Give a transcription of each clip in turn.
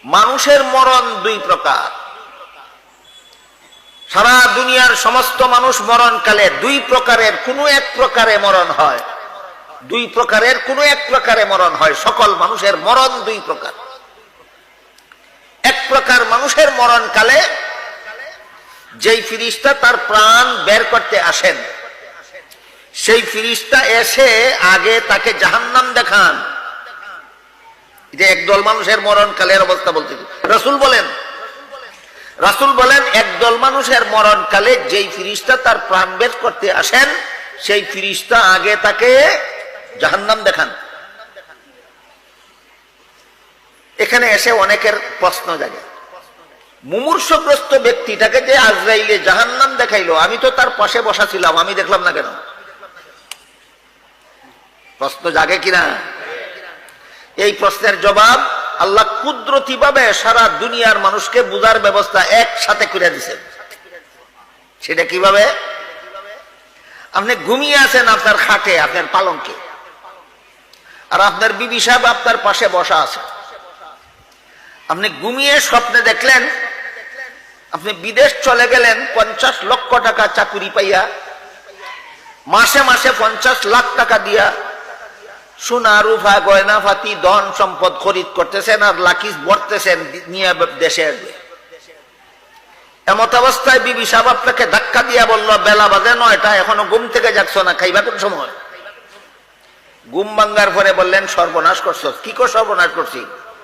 মানুষের মরণ দুই প্রকার। সারা দুনিয়ার সমস্ত মানুষ মরণকালে দুই প্রকারের কোনো এক প্রকারে মরণ হয়। দুই প্রকারের কোনো এক প্রকারে মরণ হয়। সকল মানুষের মরণ দুই প্রকার। এক প্রকার মানুষের মরণকালে যেই ফিরিস্তা তার প্রাণ বের করতে আসেন, সেই ফিরিস্তা এসে আগে তাকে জাহান্নাম দেখান। যে একদল মানুষের মরণকালের অবস্থা বলতে রাসূল বলেন একদল মানুষের মরণকালে যেই ফিরিস্তা তার প্রাণ বের করতে আসেন, সেই ফিরিস্তা আগে তাকে জাহান্নাম দেখান। এখানে এসে অনেকের প্রশ্ন জাগে, মুমূর্ষগ্রস্ত ব্যক্তিটাকে যে আজরাইলে জাহান্নাম দেখাইলো, আমি তো তার পাশে বসা ছিলাম, আমি দেখলাম না কেন? প্রশ্ন জাগে কিনা? এই প্রশ্নের জবাব আল্লাহ কুদরতি ভাবে সারা দুনিয়ার মানুষকে বুঝার ব্যবস্থা একসাথে করে দিয়েছেন। সেটা কিভাবে? আপনি ঘুমিয়ে আছেন আপনার খাটে, আপনার পালঙ্কে, আর আপনার বিবি সাহেব আপনার পাশে বসা আছে। আপনি ঘুমিয়ে স্বপ্নে দেখলেন আপনি বিদেশ চলে গেলেন 50 লক্ষ টাকা চাকুরি পাইয়া, মাসে মাসে 50 লাখ টাকা দিয়া সোনা রূপা গয়না ফাতি ধন সম্পদ খরিদ করতেছেন আর লাকিজ ভরতেছেন নিয়ে দেশে আসবে। এমত অবস্থায় বিবি সাহেব আপনাকে ধাক্কা দিয়া বললো, বেলা বাজে 9টা, এখনো ঘুম থেকে যাচ্ছ না, খাইবা কোন সময়? ঘুম ভাঙ্গার পরে বললেন, সর্বনাশ করছো। কি করে সর্বনাশ করছি?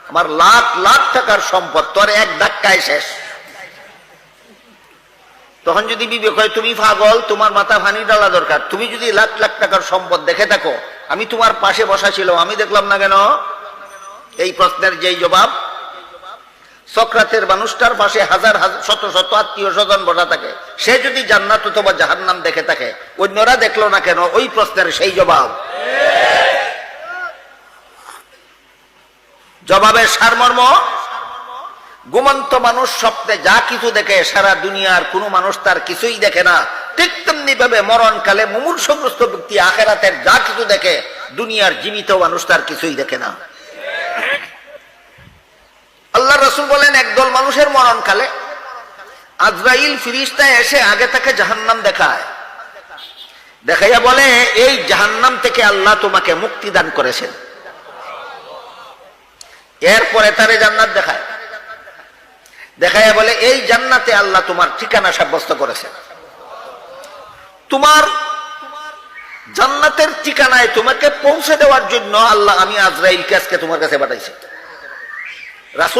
আমার লাখ লাখ টাকার সম্পদ তোর এক ধাক্কায় শেষ। তখন যদি বিবি কয়, তুমি পাগল, তোমার মাথা পানি ডালা দরকার। তুমি যদি লাখ লাখ টাকার সম্পদ দেখে থাকো, আমি তোমার পাশে বসা ছিল, আমি দেখলাম না কেন? এই প্রশ্নের যেই জবাব, সক্রাতের মানুষটার পাশে হাজার হাজার শত শত আত্মীয় স্বজন বসা থাকে, সে যদি জান্নাত অথবা জাহান্নাম দেখে থাকে, অন্যরা দেখলো না কেন? ওই প্রশ্নের সেই জবাব। জবাবের সারমর্ম, ঘুমন্ত মানুষ স্বপ্নে যা কিছু দেখে, সারা দুনিয়ার কোনো মানুষ তার কিছুই দেখে না। ঠিক তেমনি ভাবে মরণকালে মুমূর্ষগ্রস্ত ব্যক্তি আখিরাতের যা কিছু দেখে, দুনিয়ার জীবিত মানুষ তার কিছুই দেখে না। আল্লাহ রাসূল বলেন একদল মানুষের মরণকালে আজরাইল ফিরিস্তা এসে আগে তাকে জাহান্নাম দেখায়, দেখাইয়া বলে, এই জাহান্নাম থেকে আল্লাহ তোমাকে মুক্তি দান করেছেন। এরপরে তারে জান্নাত দেখায়, দেখাইয়া বলে, এই জান্নাতে আল্লাহ তোমার ঠিকানা সাব্যস্ত করেছেন। তোমার জান্নাতের ঠিকানায় তোমাকে পৌঁছে দেওয়ার জন্য আল্লাহ আমি আজরাইলকে আজকে তোমার কাছে পাঠাইছি। রাসূল